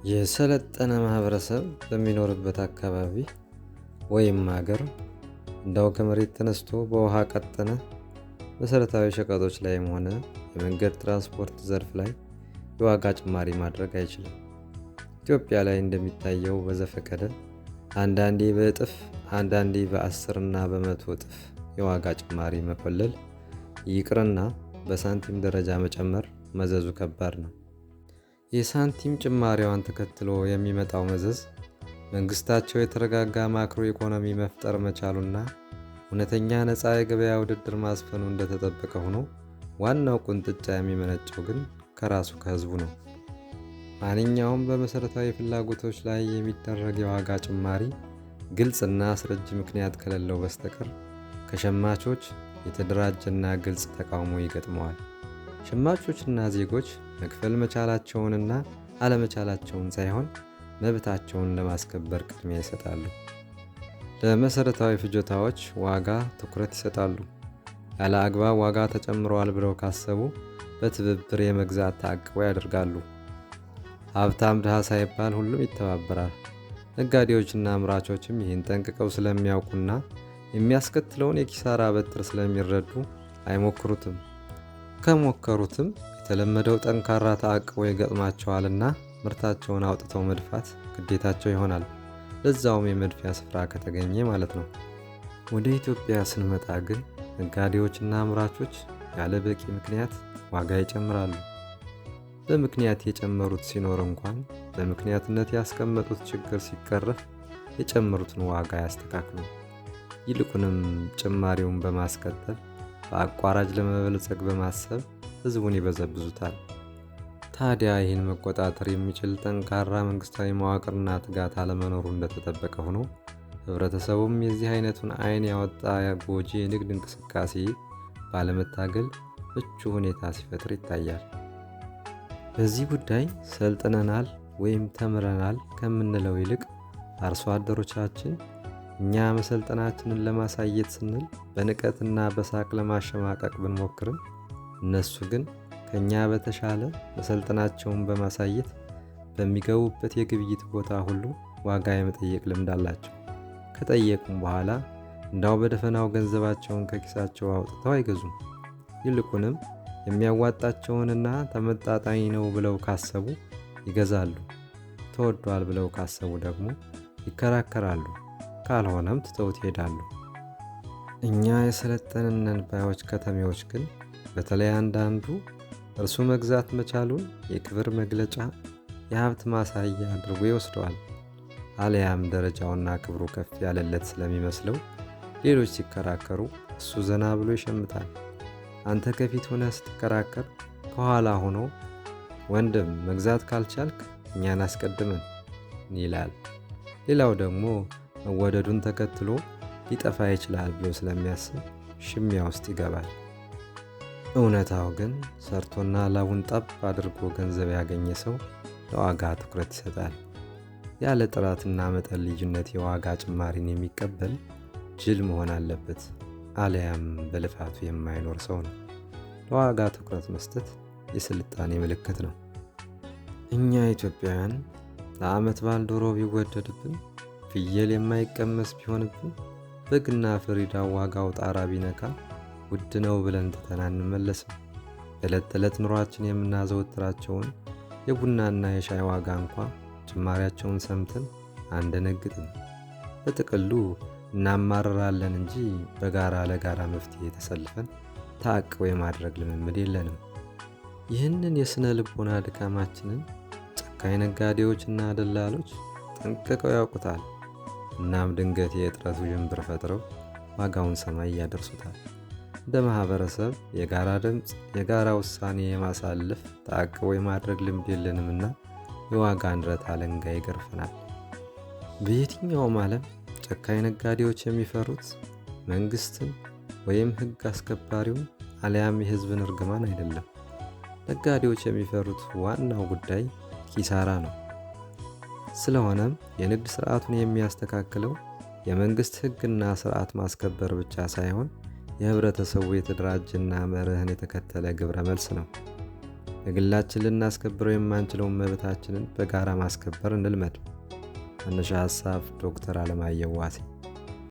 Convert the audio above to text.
የሰለጠነ ማህበረሰብ በሚኖርበት አካባቢ ወይም ሀገር እንዳው ከመሬት ተነስቶ በውሃ ቀጠነ መሰረታዊ ሸቀጦች ላይም ሆነ የመንገድ ትራንስፖርት ዘርፍ ላይ የዋጋ ጭማሪ ማድረግ አይችልም። ኢትዮጵያ ላይ እንደሚታየው በዘፈቀደ አንዳንዴ በእጥፍ አንዳንዴ በ10 እና በ100 እጥፍ የዋጋ ጭማሪ መቆለል ይቅርና በሳንቲም ደረጃ መጨመር መዘዙ ከባድ ነው። የሳንቲም ጭማሪዋን ተከትሎ የሚመጣው መዘዝ መንግስታቸው የተረጋጋ ማክሮ ኢኮኖሚ መፍጠር መቻሉና እውነተኛ ነፃ የገበያ ውድድር ማስፈኑ እንደተጠበቀ ሆኖ ዋናው ቁንጥጫ የሚመነጨው ግን ከራሱ ከህዝቡ ነው። ማንኛውም በመሰረታዊ ፍላጎቶች ላይ የሚደረግ የዋጋ ጭማሪ ግልጽና አስረጅ ምክንያት ከሌለው በስተቀር ከሸማቾች የተደራጀና ግልጽ ተቃውሞ ይገጥመዋል። ሸማቾችና ዜጎች መክፈል መቻላቸውንና አለመቻላቸውን ሳይሆን መብታቸውን ለማስከበር ቅድሚያ ይሰጣሉ። ለመሰረታዊ ፍጆታዎች ዋጋ ትኩረት ይሰጣሉ። ያለ አግባብ ዋጋ ተጨምሯል ብለው ካሰቡ በትብብር የመግዛት ተአቅቦ ያደርጋሉ። ሀብታም ድሃ ሳይባል ሁሉም ይተባበራል። ነጋዴዎችና አምራቾችም ይህን ጠንቅቀው ስለሚያውቁና የሚያስከትለውን የኪሳራ በትር ስለሚረዱ አይሞክሩትም። ከሞከሩትም የተለመደው ጠንካራ ተአቅቦ ይገጥማቸዋልና ምርታቸውን አውጥተው መድፋት ግዴታቸው ይሆናል። ለዛውም የመድፊያ ስፍራ ከተገኘ ማለት ነው። ወደ ኢትዮጵያ ስንመጣ ግን ነጋዴዎችና አምራቾች ያለ በቂ ምክንያት ዋጋ ይጨምራሉ። በምክንያት የጨመሩት ሲኖር እንኳን በምክንያትነት ያስቀመጡት ችግር ሲቀረፍ የጨመሩትን ዋጋ ያስተካክሉ። ይልቁንም ጭማሪውን በማስቀጠል በአቋራጭ ለመበልጸግ በማሰብ ህዝቡን ይበዘብዙታል። ታዲያ ይህን መቆጣጠር የሚችል ጠንካራ መንግስታዊ መዋቅርና ትጋት አለመኖሩ እንደተጠበቀ ሆኖ ህብረተሰቡም የዚህ አይነቱን አይን ያወጣ ጎጂ የንግድ እንቅስቃሴ ባለመታገል ምቹ ሁኔታ ሲፈጥር ይታያል። በዚህ ጉዳይ ሰልጥነናል ወይም ተምረናል ከምንለው ይልቅ አርሶ አደሮቻችን እኛ መሰልጠናችንን ለማሳየት ስንል በንቀትና በሳቅ ለማሸማቀቅ ብንሞክርም እነሱ ግን ከኛ በተሻለ መሰልጠናቸውን በማሳየት በሚገቡበት የግብይት ቦታ ሁሉ ዋጋ የመጠየቅ ልምድ አላቸው። ከጠየቁም በኋላ እንዳው በደፈናው ገንዘባቸውን ከኪሳቸው አውጥተው አይገዙም። ይልቁንም የሚያዋጣቸውንና ተመጣጣኝ ነው ብለው ካሰቡ ይገዛሉ። ተወዷል ብለው ካሰቡ ደግሞ ይከራከራሉ። ካልሆነም ትተውት ይሄዳሉ። እኛ የሰለጠንነን ባዮች ከተሜዎች ግን በተለይ አንዳንዱ እርሱ መግዛት መቻሉን የክብር መግለጫ የሀብት ማሳያ አድርጎ ይወስደዋል። አለያም ደረጃውና ክብሩ ከፍ ያለለት ስለሚመስለው ሌሎች ሲከራከሩ እሱ ዘና ብሎ ይሸምታል። አንተ ከፊት ሆነ ስትከራከር ከኋላ ሆኖ ወንድም መግዛት ካልቻልክ እኛን አስቀድመን ይላል። ሌላው ደግሞ መወደዱን ተከትሎ ሊጠፋ ይችላል ብሎ ስለሚያስብ ሽሚያ ውስጥ ይገባል። እውነታው ግን ሰርቶና ላቡን ጠብ አድርጎ ገንዘብ ያገኘ ሰው ለዋጋ ትኩረት ይሰጣል። ያለ ጥራትና መጠን ልዩነት የዋጋ ጭማሪን የሚቀበል ጅል መሆን አለበት፣ አለያም በልፋቱ የማይኖር ሰው ነው። ለዋጋ ትኩረት መስጠት የስልጣኔ ምልክት ነው። እኛ ኢትዮጵያውያን ለዓመት በዓል ዶሮ ቢወደድብን፣ ፍየል የማይቀመስ ቢሆንብን፣ በግና ፍሪዳ ዋጋው ጣራ ቢነካ ውድ ነው ብለን ትተን አንመለስም። ዕለት ተዕለት ኑሯችን የምናዘወትራቸውን የቡናና የሻይ ዋጋ እንኳ ጭማሪያቸውን ሰምተን አንደነግጥም። በጥቅሉ እናማረራለን እንጂ በጋራ ለጋራ መፍትሄ ተሰልፈን ታቅቦ የማድረግ ልምምድ የለንም። ይህንን የስነ ልቦና ድካማችንን ጨካኝ ነጋዴዎችና ደላሎች ጠንቅቀው ያውቁታል። እናም ድንገት የእጥረቱ ዥንብር ፈጥረው ዋጋውን ሰማይ ያደርሱታል። እንደ ማህበረሰብ የጋራ ድምፅ፣ የጋራ ውሳኔ የማሳለፍ ተአቅቦ የማድረግ ልምድ የለንምና የዋጋ ንረት አለንጋ ይገርፈናል። በየትኛውም ዓለም ጨካኝ ነጋዴዎች የሚፈሩት መንግስትን ወይም ህግ አስከባሪውን አለያም የህዝብን እርግማን አይደለም። ነጋዴዎች የሚፈሩት ዋናው ጉዳይ ኪሳራ ነው። ስለሆነም የንግድ ስርዓቱን የሚያስተካክለው የመንግስት ህግና ስርዓት ማስከበር ብቻ ሳይሆን የህብረተሰቡ የተደራጀና መርህን የተከተለ ግብረ መልስ ነው። በግላችን ልናስከብረው የማንችለውን መብታችንን በጋራ ማስከበር እንልመድ። መነሻ ሀሳብ ዶክተር አለማየሁ ዋሴ